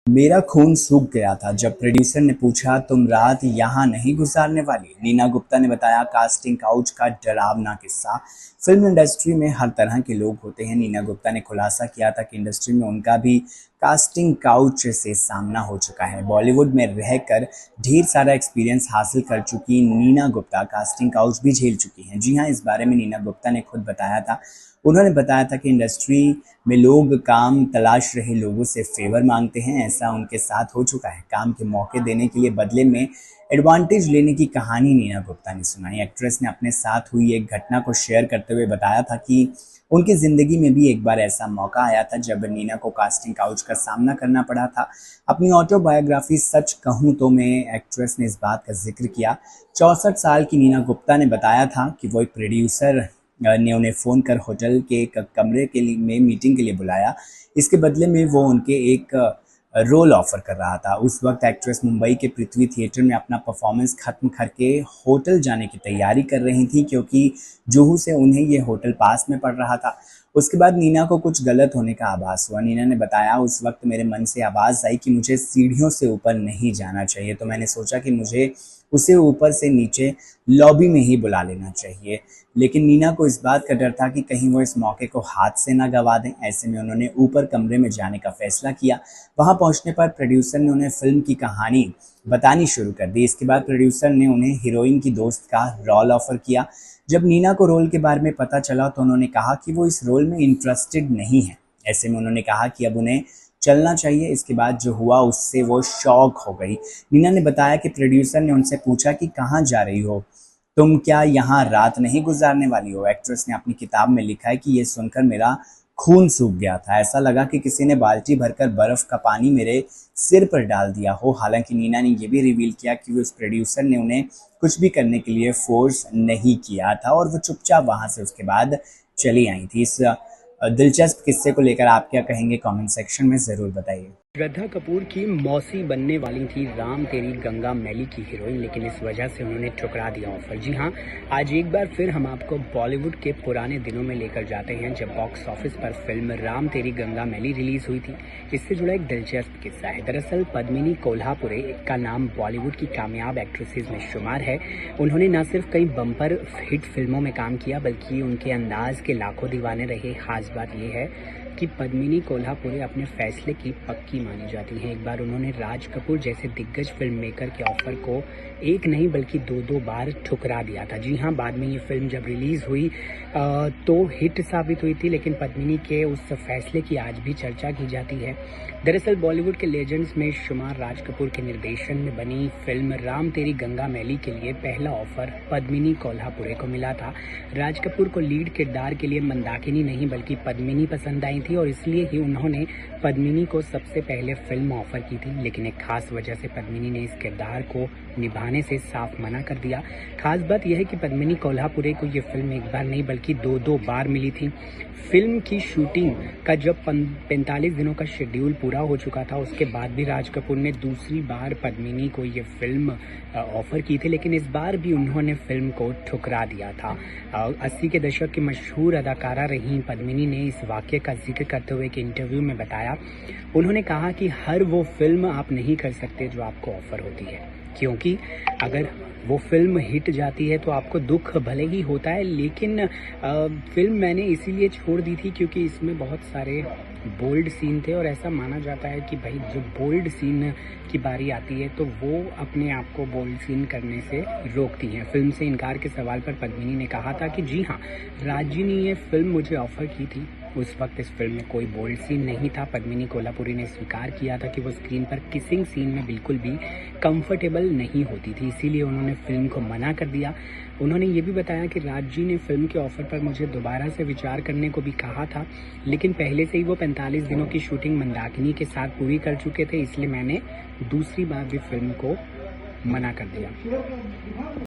मेरा खून सूख गया था जब प्रोड्यूसर ने पूछा तुम रात यहाँ नहीं गुजारने वाली। नीना गुप्ता ने बताया कास्टिंग काउच का डरावना किस्सा। फिल्म इंडस्ट्री में हर तरह के लोग होते हैं। नीना गुप्ता ने खुलासा किया था कि इंडस्ट्री में उनका भी कास्टिंग काउच से सामना हो चुका है। बॉलीवुड में रहकर ढेर सारा एक्सपीरियंस हासिल कर चुकी नीना गुप्ता कास्टिंग काउच भी झेल चुकी हैं। जी हाँ, इस बारे में नीना गुप्ता ने खुद बताया था। उन्होंने बताया था कि इंडस्ट्री में लोग काम तलाश रहे लोगों से फेवर मांगते हैं। ऐसा उनके साथ हो चुका है। काम के मौके देने के लिए बदले में एडवांटेज लेने की कहानी नीना गुप्ता ने सुनाई। एक्ट्रेस ने अपने साथ हुई एक घटना को शेयर करते हुए बताया था कि उनकी जिंदगी में भी एक बार ऐसा मौका आया था जब नीना को कास्टिंग काउच का सामना करना पड़ा था। अपनी ऑटोबायोग्राफी सच कहूं तो में एक्ट्रेस ने इस बात का जिक्र किया। 64 साल की नीना गुप्ता ने बताया था कि वो एक प्रोड्यूसर ने उन्हें फ़ोन कर होटल के एक कमरे के लिए में मीटिंग के लिए बुलाया। इसके बदले में वो उनके एक रोल ऑफ़र कर रहा था। उस वक्त एक्ट्रेस मुंबई के पृथ्वी थिएटर में अपना परफॉर्मेंस ख़त्म करके होटल जाने की तैयारी कर रही थी, क्योंकि जुहू से उन्हें ये होटल पास में पड़ रहा था। उसके बाद नीना को कुछ गलत होने का आभास हुआ। नीना ने बताया, उस वक्त मेरे मन से आवाज़ आई कि मुझे सीढ़ियों से ऊपर नहीं जाना चाहिए, तो मैंने सोचा कि मुझे उसे ऊपर से नीचे लॉबी में ही बुला लेना चाहिए। लेकिन नीना को इस बात का डर था कि कहीं वो इस मौके को हाथ से ना गंवा दें। ऐसे में उन्होंने ऊपर कमरे में जाने का फैसला किया। वहां पहुंचने पर प्रोड्यूसर ने उन्हें फिल्म की कहानी बतानी शुरू कर दी। इसके बाद प्रोड्यूसर ने उन्हें हीरोइन की दोस्त का रोल ऑफर किया। जब नीना को रोल के बारे में पता चला तो उन्होंने कहा कि वो इस रोल में इंटरेस्टेड नहीं है। ऐसे में उन्होंने कहा कि अब उन्हें चलना चाहिए। इसके बाद जो हुआ उससे वो शॉक हो गई। नीना ने बताया कि प्रोड्यूसर ने उनसे पूछा कि कहाँ जा रही हो, तुम क्या यहाँ रात नहीं गुजारने वाली हो। एक्ट्रेस ने अपनी किताब में लिखा है कि ये सुनकर मेरा खून सूख गया था। ऐसा लगा कि किसी ने बाल्टी भरकर बर्फ का पानी मेरे सिर पर डाल दिया हो। हालांकि नीना ने यह भी रिवील किया कि उस प्रोड्यूसर ने उन्हें कुछ भी करने के लिए फोर्स नहीं किया था और वो चुपचाप वहां से उसके बाद चली आई थी। इस दिलचस्प किस्से को लेकर आप क्या कहेंगे, कमेंट सेक्शन में ज़रूर बताइए। श्रद्धा कपूर की मौसी बनने वाली थी राम तेरी गंगा मैली की हीरोइन, लेकिन इस वजह से उन्होंने ठुकरा दिया ऑफर। जी हाँ, आज एक बार फिर हम आपको बॉलीवुड के पुराने दिनों में लेकर जाते हैं जब बॉक्स ऑफिस पर फिल्म राम तेरी गंगा मैली रिलीज हुई थी। इससे जुड़ा एक दिलचस्प किस्सा है। दरअसल पद्मिनी कोल्हापुरे का नाम बॉलीवुड की कामयाब एक्ट्रेसेस में शुमार है। उन्होंने न सिर्फ कई बम्पर हिट फिल्मों में काम किया, बल्कि उनके अंदाज के लाखों दीवाने रहे। खास बात यह है कि पद्मिनी कोल्हापुरे अपने फैसले की पक्की मानी जाती हैं। एक बार उन्होंने राज कपूर जैसे दिग्गज फिल्म मेकर के ऑफर को एक नहीं बल्कि दो बार ठुकरा दिया था। जी हाँ, बाद में ये फिल्म जब रिलीज़ हुई तो हिट साबित हुई थी, लेकिन पद्मिनी के उस फैसले की आज भी चर्चा की जाती है। दरअसल बॉलीवुड के लेजेंड्स में शुमार राज कपूर के निर्देशन में बनी फिल्म राम तेरी गंगा मैली के लिए पहला ऑफर पद्मिनी कोल्हापुरे को मिला था। राज कपूर को लीड किरदार के लिए मंदाकिनी नहीं बल्कि पद्मिनी पसंद आई थी और इसलिए ही उन्होंने पद्मिनी को सबसे पहले फिल्म ऑफर की थी। लेकिन एक खास वजह से पद्मिनी ने इस किरदार को निभाने से साफ मना कर दिया। खास बात यह है कि पद्मिनी कोल्हापुरे को ये फिल्म एक बार नहीं बल्कि दो बार मिली थी। फिल्म की शूटिंग का जब 45 दिनों का शेड्यूल पूरा हो चुका था, उसके बाद भी राज कपूर ने दूसरी बार पद्मिनी को ये फिल्म ऑफर की थी, लेकिन इस बार भी उन्होंने फिल्म को ठुकरा दिया था। 80 के दशक की मशहूर अदाकारा रही पद्मिनी ने इस वाक़ये का जिक्र करते हुए एक इंटरव्यू में बताया। उन्होंने कहा कि हर वो फिल्म आप नहीं कर सकते जो आपको ऑफर होती है, क्योंकि अगर वो फिल्म हिट जाती है तो आपको दुख भले ही होता है, लेकिन फिल्म मैंने इसीलिए छोड़ दी थी क्योंकि इसमें बहुत सारे बोल्ड सीन थे और ऐसा माना जाता है कि भाई जब बोल्ड सीन की बारी आती है तो वो अपने आप को बोल्ड सीन करने से रोकती हैं। फिल्म से इनकार के सवाल पर पद्मिनी ने कहा था कि जी हाँ, राजी ने ये फिल्म मुझे ऑफर की थी। उस वक्त इस फिल्म में कोई बोल्ड सीन नहीं था। पद्मिनी कोल्हापुरी ने स्वीकार किया था कि वो स्क्रीन पर किसिंग सीन में बिल्कुल भी कंफर्टेबल नहीं होती थी, इसीलिए उन्होंने फिल्म को मना कर दिया। उन्होंने ये भी बताया कि राज जी ने फिल्म के ऑफर पर मुझे दोबारा से विचार करने को भी कहा था, लेकिन पहले से ही वो 45 दिनों की शूटिंग मंदाकिनी के साथ पूरी कर चुके थे, इसलिए मैंने दूसरी बार भी फिल्म को मना कर दिया।